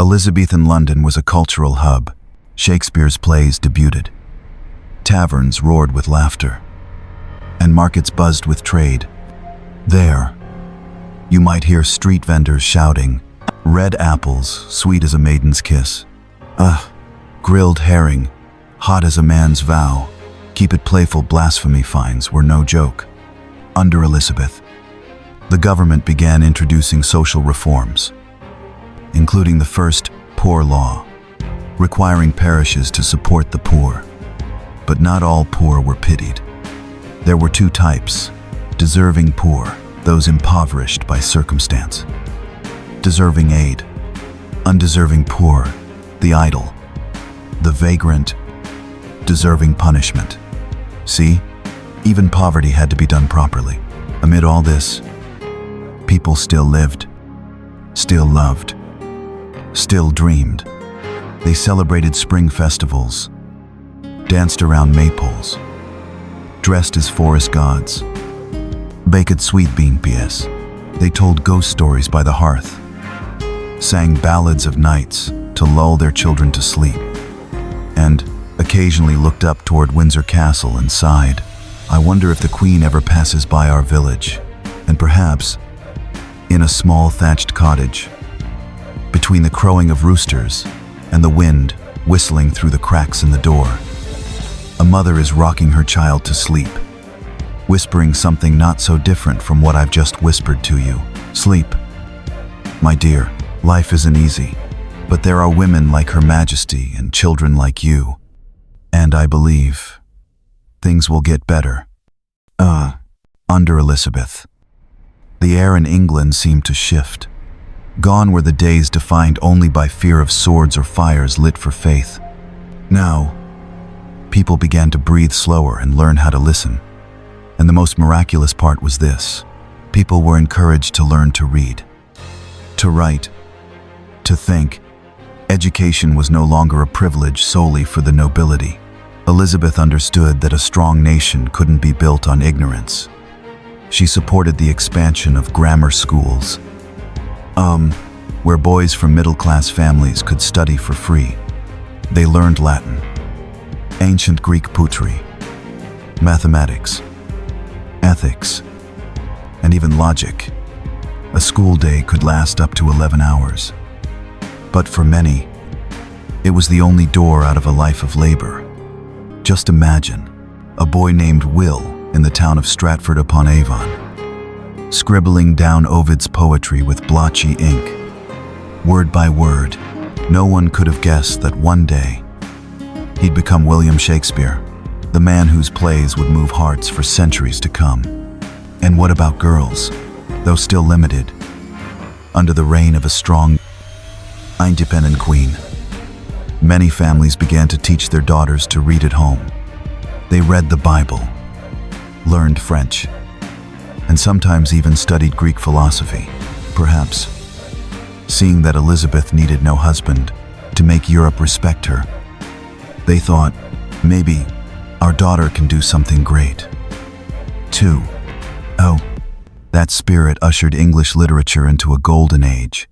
Elizabethan London was a cultural hub. Shakespeare's plays debuted. Taverns roared with laughter, and markets buzzed with trade. There, You might hear street vendors shouting, "Red apples, sweet as a maiden's kiss." Grilled herring, hot as a man's vow. Keep it playful blasphemy fines were no joke. Under Elizabeth, the government began introducing social reforms, including the first Poor Law, requiring parishes to support the poor. But not all poor were pitied. There were two types: deserving poor, those impoverished by circumstance; deserving aid; undeserving poor, the idle, the vagrant, deserving punishment. See, even poverty had to be done properly. Amid all this, people still lived, still loved, still dreamed. They celebrated spring festivals, danced around maypoles, dressed as forest gods, baked sweet bean pies. They told ghost stories by the hearth, sang ballads of nights to lull their children to sleep, and occasionally looked up toward Windsor Castle and sighed, "I wonder if the Queen ever passes by our village." And perhaps, in a small thatched cottage, between the crowing of roosters and the wind whistling through the cracks in the door, a mother is rocking her child to sleep, whispering something not so different from what I've just whispered to you. Sleep, my dear. Life isn't easy, but there are women like Her Majesty and children like you, and I believe things will get better. Under Elizabeth, the air in England seemed to shift. Gone were the days defined only by fear of swords or fires lit for faith. Now, people began to breathe slower and learn how to listen. And the most miraculous part was this: people were encouraged to learn to read, to write, to think. Education was no longer a privilege solely for the nobility. Elizabeth understood that a strong nation couldn't be built on ignorance. She supported the expansion of grammar schools, where boys from middle-class families could study for free. They learned Latin, ancient Greek poetry, mathematics, ethics, and even logic. A school day could last up to 11 hours. But for many, it was the only door out of a life of labor. Just imagine a boy named Will in the town of Stratford-upon-Avon, scribbling down Ovid's poetry with blotchy ink, word by word. No one could have guessed that one day he'd become William Shakespeare, the man whose plays would move hearts for centuries to come. And what about girls? Though still limited, under the reign of a strong, independent queen, many families began to teach their daughters to read at home. They read the Bible, learned French, and sometimes even studied Greek philosophy. Perhaps, seeing that Elizabeth needed no husband to make Europe respect her, they thought, maybe our daughter can do something great, too. That spirit ushered English literature into a golden age.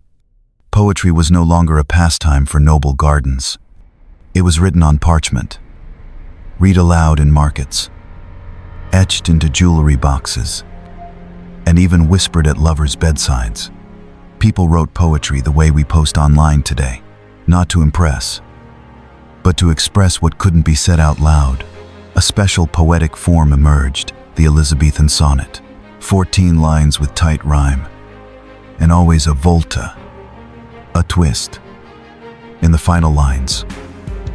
Poetry was no longer a pastime for noble gardens. It was written on parchment, read aloud in markets, etched into jewelry boxes, and even whispered at lovers' bedsides. People wrote poetry the way we post online today, not to impress, but to express what couldn't be said out loud. A special poetic form emerged, the Elizabethan sonnet. 14 lines with tight rhyme, and always a volta, a twist. In the final lines,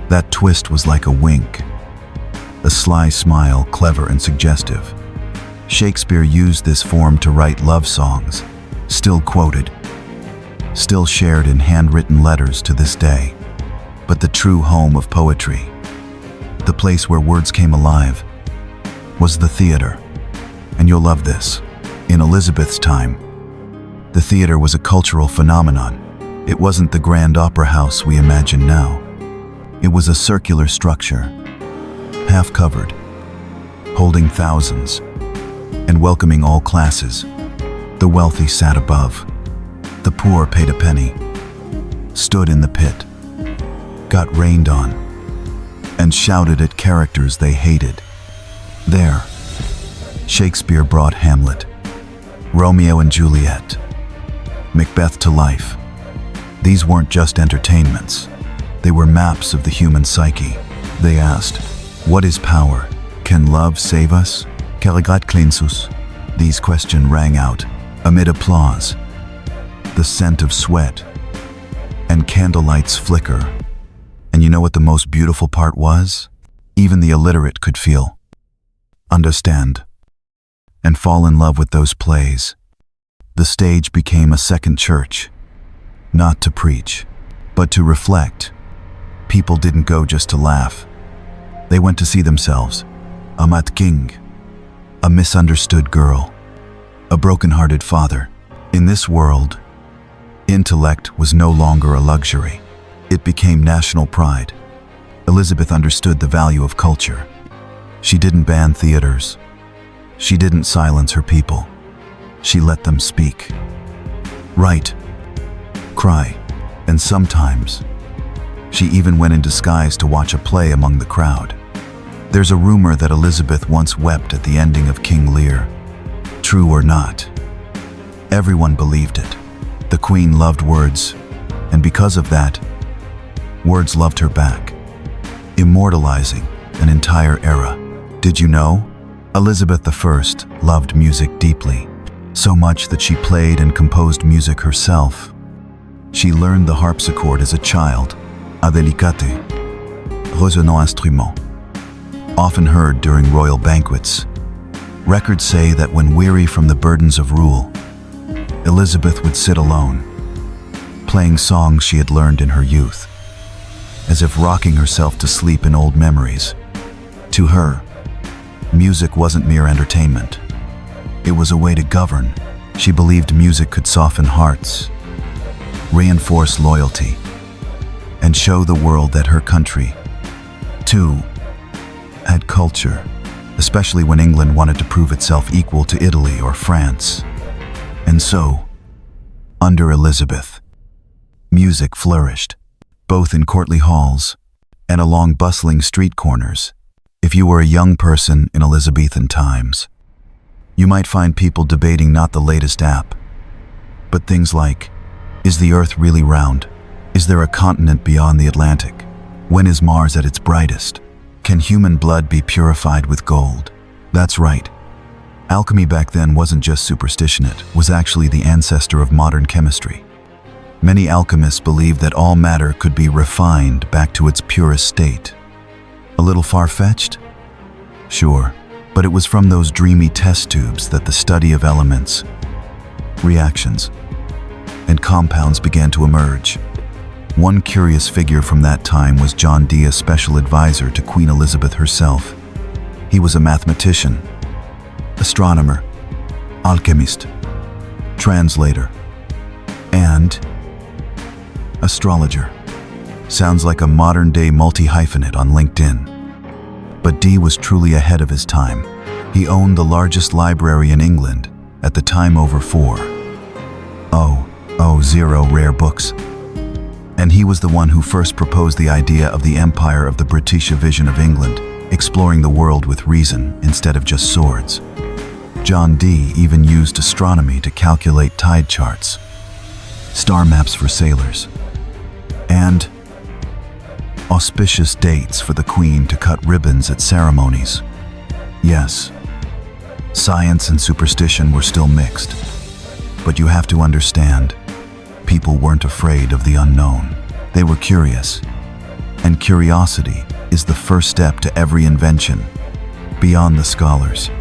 that twist was like a wink, a sly smile, clever and suggestive. Shakespeare used this form to write love songs, still quoted, still shared in handwritten letters to this day. But the true home of poetry, the place where words came alive, was the theater. And you'll love this. In Elizabeth's time, the theater was a cultural phenomenon. It wasn't the grand opera house we imagine now. It was a circular structure, half-covered, holding thousands, and welcoming all classes. The wealthy sat above. The poor paid a penny, stood in the pit, got rained on, and shouted at characters they hated. There, Shakespeare brought Hamlet, Romeo and Juliet, Macbeth to life. These weren't just entertainments. They were maps of the human psyche. They asked, what is power? Can love save us? Kerigat Klinsus. These questions rang out amid applause, the scent of sweat, and candlelight's flicker. And you know what the most beautiful part was? Even the illiterate could feel, understand, and fall in love with those plays. The stage became a second church, not to preach, but to reflect. People didn't go just to laugh. They went to see themselves, a mad king, a misunderstood girl, a broken-hearted father. In this world, intellect was no longer a luxury. It became national pride. Elizabeth understood the value of culture. She didn't ban theaters. She didn't silence her people. She let them speak, write, cry, and sometimes she even went in disguise to watch a play among the crowd. There's a rumor that Elizabeth once wept at the ending of King Lear. True or not, everyone believed it. The Queen loved words, and because of that, words loved her back, immortalizing an entire era. Did you know? Elizabeth I loved music deeply, so much that she played and composed music herself. She learned the harpsichord as a child, a délicate, résonnant instrument, often heard during royal banquets. Records say that when weary from the burdens of rule, Elizabeth would sit alone, playing songs she had learned in her youth, as if rocking herself to sleep in old memories. To her, music wasn't mere entertainment. It was a way to govern. She believed music could soften hearts, reinforce loyalty, and show the world that her country, too, had culture, especially when England wanted to prove itself equal to Italy or France. And so, under Elizabeth, music flourished, both in courtly halls and along bustling street corners. If you were a young person in Elizabethan times, you might find people debating not the latest app, but things like, is the Earth really round? Is there a continent beyond the Atlantic? When is Mars at its brightest? Can human blood be purified with gold? That's right. Alchemy back then wasn't just superstition, it was actually the ancestor of modern chemistry. Many alchemists believed that all matter could be refined back to its purest state. A little far-fetched? Sure, but it was from those dreamy test tubes that the study of elements, reactions, and compounds began to emerge. One curious figure from that time was John Dee, a special advisor to Queen Elizabeth herself. He was a mathematician, astronomer, alchemist, translator, and astrologer. Sounds like a modern-day multi-hyphenate on LinkedIn. But Dee was truly ahead of his time. He owned the largest library in England, at the time over 4,000 rare books. And he was the one who first proposed the idea of the Empire of the British vision of England, exploring the world with reason instead of just swords. John Dee even used astronomy to calculate tide charts, star maps for sailors, and auspicious dates for the Queen to cut ribbons at ceremonies. Yes, science and superstition were still mixed, but you have to understand, people weren't afraid of the unknown. They were curious, and curiosity is the first step to every invention, beyond the scholars.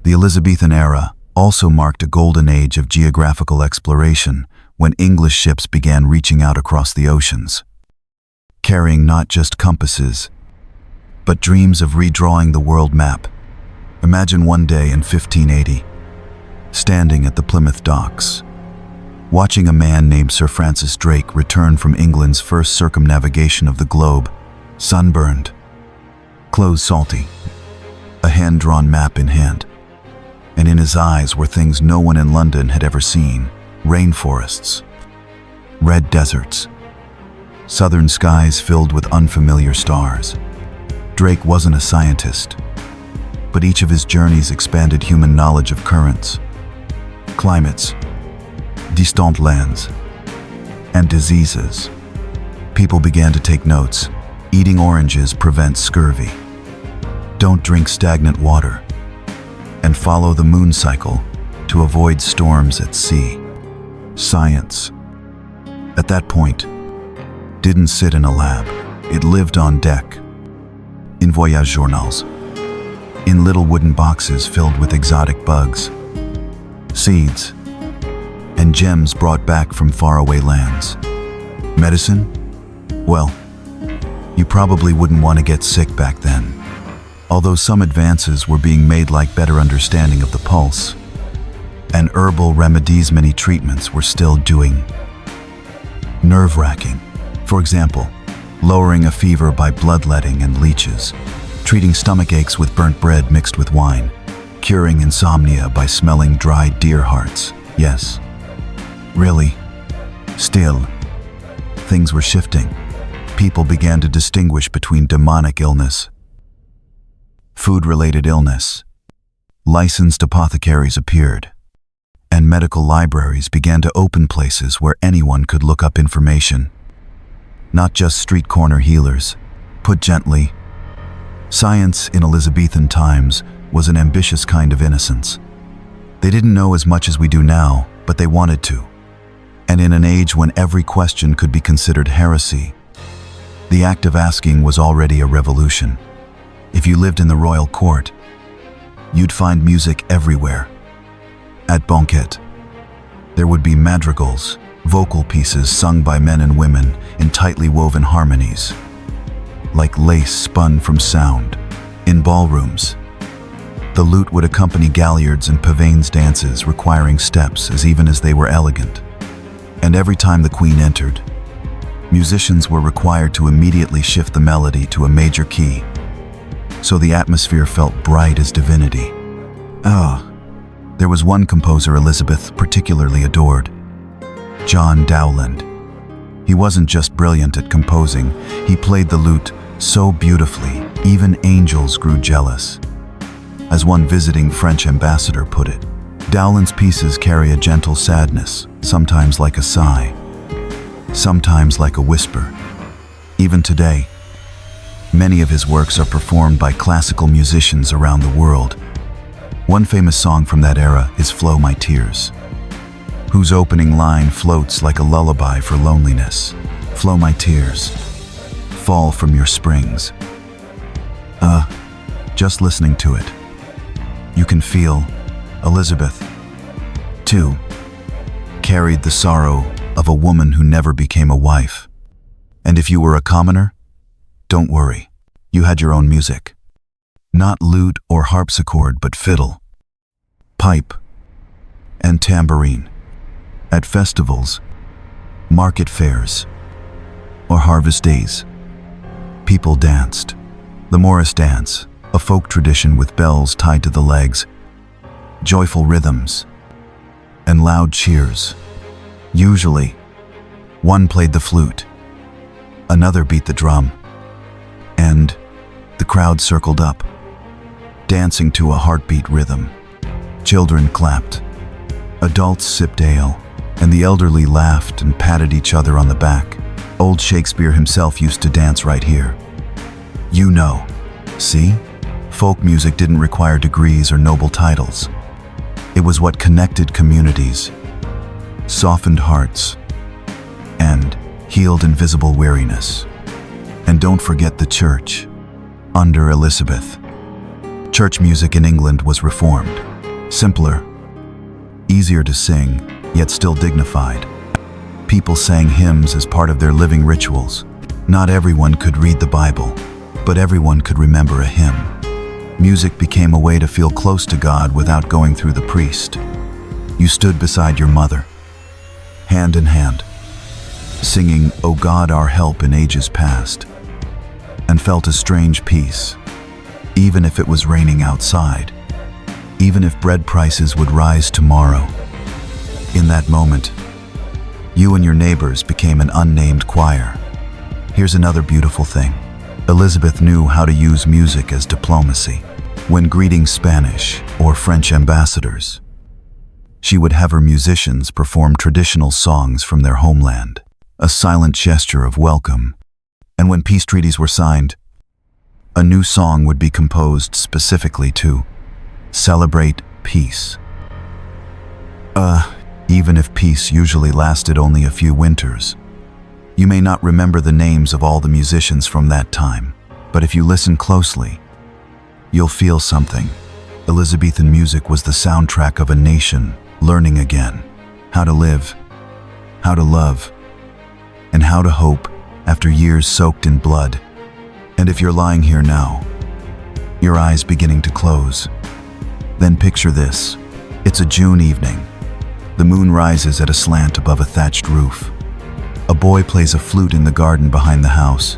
The Elizabethan era also marked a golden age of geographical exploration when English ships began reaching out across the oceans, carrying not just compasses, but dreams of redrawing the world map. Imagine one day in 1580, standing at the Plymouth docks, watching a man named Sir Francis Drake return from England's first circumnavigation of the globe, sunburned, clothes salty, a hand-drawn map in hand. And in his eyes were things no one in London had ever seen: rainforests, red deserts, southern skies filled with unfamiliar stars. Drake wasn't a scientist, but each of his journeys expanded human knowledge of currents, climates, distant lands, and diseases. People began to take notes. Eating oranges prevents scurvy. Don't drink stagnant water. And follow the moon cycle to avoid storms at sea. Science, at that point, didn't sit in a lab. It lived on deck, in voyage journals, in little wooden boxes filled with exotic bugs, seeds, and gems brought back from faraway lands. Medicine? Well, you probably wouldn't want to get sick back then. Although some advances were being made, like better understanding of the pulse, and herbal remedies, many treatments were still doing nerve-wracking. For example, lowering a fever by bloodletting and leeches, treating stomach aches with burnt bread mixed with wine, curing insomnia by smelling dried deer hearts. Yes, really, still, things were shifting. People began to distinguish between demonic illness, food-related illness. Licensed apothecaries appeared, and medical libraries began to open, places where anyone could look up information. Not just street corner healers. Put gently, science in Elizabethan times was an ambitious kind of innocence. They didn't know as much as we do now, but they wanted to. And in an age when every question could be considered heresy, the act of asking was already a revolution. If you lived in the royal court, you'd find music everywhere. At banquet, there would be madrigals, vocal pieces sung by men and women in tightly woven harmonies, like lace spun from sound. In ballrooms, the lute would accompany galliards and pavanes dances requiring steps as even as they were elegant. And every time the queen entered, musicians were required to immediately shift the melody to a major key, so the atmosphere felt bright as divinity. There was one composer Elizabeth particularly adored, John Dowland. He wasn't just brilliant at composing, he played the lute so beautifully, even angels grew jealous. As one visiting French ambassador put it, Dowland's pieces carry a gentle sadness, sometimes like a sigh, sometimes like a whisper. Even today, many of his works are performed by classical musicians around the world. One famous song from that era is Flow My Tears, whose opening line floats like a lullaby for loneliness. Flow my tears, fall from your springs. Just listening to it, you can feel Elizabeth, too, carried the sorrow of a woman who never became a wife. And if you were a commoner, don't worry, you had your own music. Not lute or harpsichord, but fiddle, pipe, and tambourine. At festivals, market fairs, or harvest days, people danced. The Morris dance, a folk tradition with bells tied to the legs, joyful rhythms, and loud cheers. Usually, one played the flute, another beat the drum, and the crowd circled up, dancing to a heartbeat rhythm. Children clapped, adults sipped ale, and the elderly laughed and patted each other on the back. Old Shakespeare himself used to dance right here. You know, see? Folk music didn't require degrees or noble titles. It was what connected communities, softened hearts, and healed invisible weariness. And don't forget the church. Under Elizabeth, church music in England was reformed. Simpler, easier to sing, yet still dignified. People sang hymns as part of their living rituals. Not everyone could read the Bible, but everyone could remember a hymn. Music became a way to feel close to God without going through the priest. You stood beside your mother, hand in hand, singing, "O God, our help in ages past," and felt a strange peace, even if it was raining outside, even if bread prices would rise tomorrow. In that moment, you and your neighbors became an unnamed choir. Here's another beautiful thing. Elizabeth knew how to use music as diplomacy. When greeting Spanish or French ambassadors, She would have her musicians perform traditional songs from their homeland, a silent gesture of welcome. And when peace treaties were signed, a new song would be composed specifically to celebrate peace. Even if peace usually lasted only a few winters. You may not remember the names of all the musicians from that time, but if you listen closely, you'll feel something. Elizabethan music was the soundtrack of a nation learning again how to live, how to love, and how to hope after years soaked in blood. And if you're lying here now, your eyes beginning to close, then picture this. It's a June evening. The moon rises at a slant above a thatched roof. A boy plays a flute in the garden behind the house,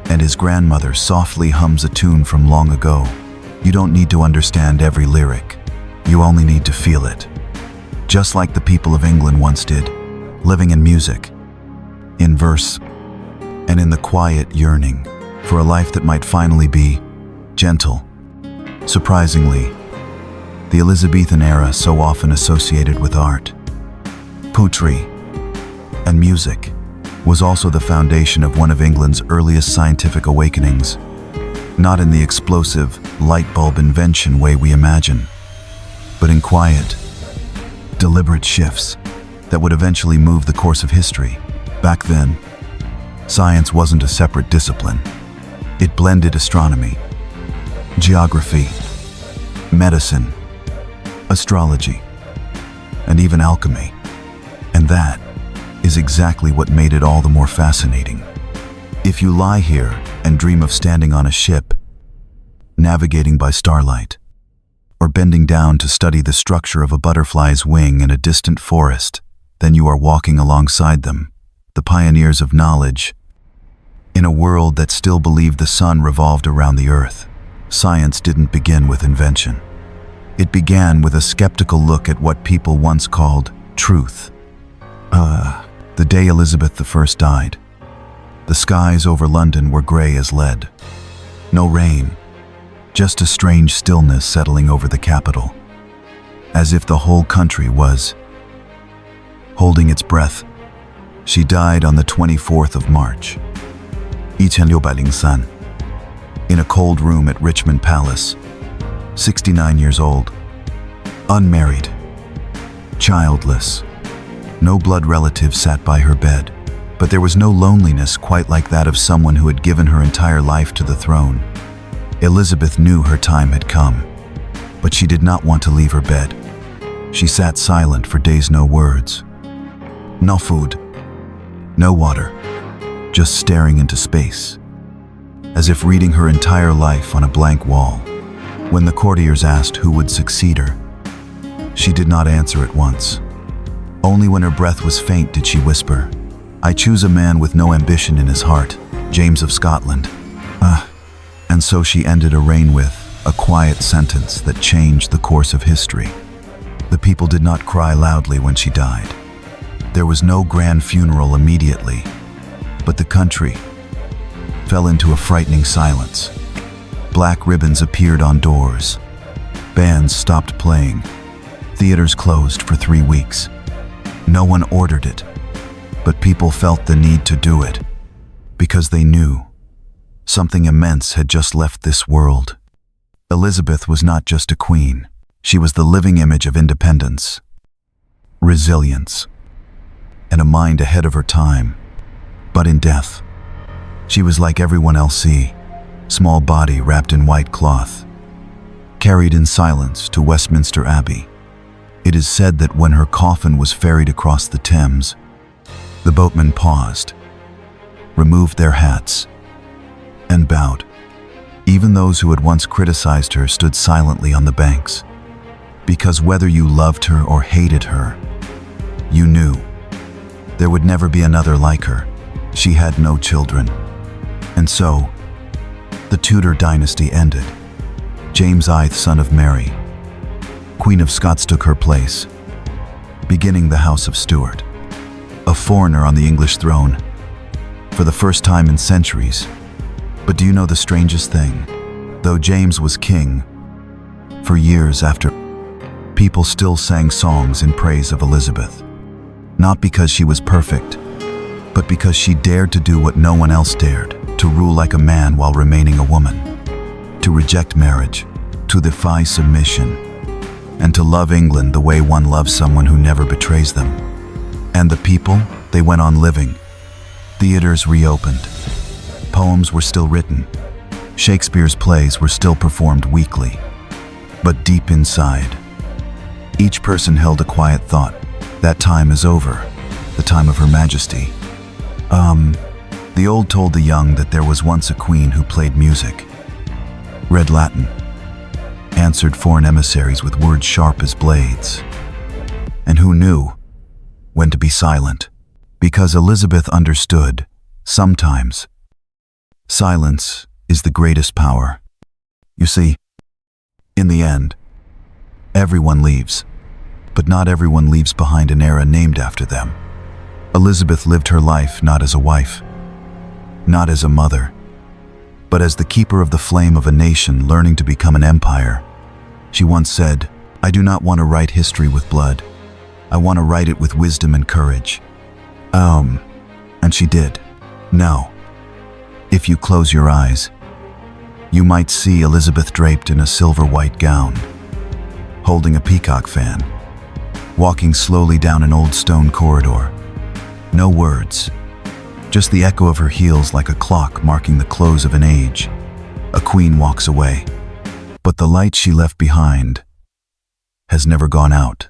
and his grandmother softly hums a tune from long ago. You don't need to understand every lyric. You only need to feel it. Just like the people of England once did, living in music, in verse, and in the quiet yearning for a life that might finally be gentle. Surprisingly, the Elizabethan era, so often associated with art, poetry, and music, was also the foundation of one of England's earliest scientific awakenings, not in the explosive, light bulb invention way we imagine, but in quiet, deliberate shifts that would eventually move the course of history. Back then, science wasn't a separate discipline. It blended astronomy, geography, medicine, astrology, and even alchemy. And that is exactly what made it all the more fascinating. If you lie here and dream of standing on a ship, navigating by starlight, or bending down to study the structure of a butterfly's wing in a distant forest, then you are walking alongside them, the pioneers of knowledge, in a world that still believed the sun revolved around the earth. Science didn't begin with invention. It began with a skeptical look at what people once called truth. The day Elizabeth I died, the skies over London were gray as lead. No rain, just a strange stillness settling over the capital, as if the whole country was holding its breath. She died on the 24th of March, 1905, in a cold room at Richmond Palace, 69 years old, unmarried, childless. No blood relatives sat by her bed, but there was no loneliness quite like that of someone who had given her entire life to the throne. Elizabeth knew her time had come, but she did not want to leave her bed. She sat silent for days, no words, no food, no water, just staring into space, as if reading her entire life on a blank wall. When the courtiers asked who would succeed her, she did not answer at once. Only when her breath was faint did she whisper, "I choose a man with no ambition in his heart, James of Scotland." And so she ended her reign with a quiet sentence that changed the course of history. The people did not cry loudly when she died. There was no grand funeral immediately, but the country fell into a frightening silence. Black ribbons appeared on doors. Bands stopped playing. Theaters closed for 3 weeks. No one ordered it, but people felt the need to do it, because they knew something immense had just left this world. Elizabeth was not just a queen. She was the living image of independence, resilience, and a mind ahead of her time. But in death, she was like everyone else. Small body wrapped in white cloth, carried in silence to Westminster Abbey. It is said that when her coffin was ferried across the Thames, the boatmen paused, removed their hats, and bowed. Even those who had once criticized her stood silently on the banks, because whether you loved her or hated her, you knew there would never be another like her. She had no children, and so the Tudor dynasty ended. James VIII, son of Mary, Queen of Scots, took her place, beginning the House of Stuart, a foreigner on the English throne for the first time in centuries. But do you know the strangest thing? Though James was king for years after people still sang songs in praise of Elizabeth. Not because she was perfect, but because she dared to do what no one else dared, to rule like a man while remaining a woman, to reject marriage, to defy submission, and to love England the way one loves someone who never betrays them. And the people, they went on living. Theaters reopened. Poems were still written. Shakespeare's plays were still performed weekly. But deep inside, each person held a quiet thought. That time is over, the time of Her Majesty. The old told the young that there was once a queen who played music, read Latin, answered foreign emissaries with words sharp as blades, and who knew when to be silent, because Elizabeth understood, sometimes, silence is the greatest power. You see, in the end, everyone leaves, but not everyone leaves behind an era named after them. Elizabeth lived her life not as a wife, not as a mother, but as the keeper of the flame of a nation learning to become an empire. She once said, "I do not want to write history with blood. I want to write it with wisdom and courage." And she did. Now, if you close your eyes, you might see Elizabeth draped in a silver-white gown, holding a peacock fan, walking slowly down an old stone corridor. No words, just the echo of her heels like a clock marking the close of an age. A queen walks away, but the light she left behind has never gone out.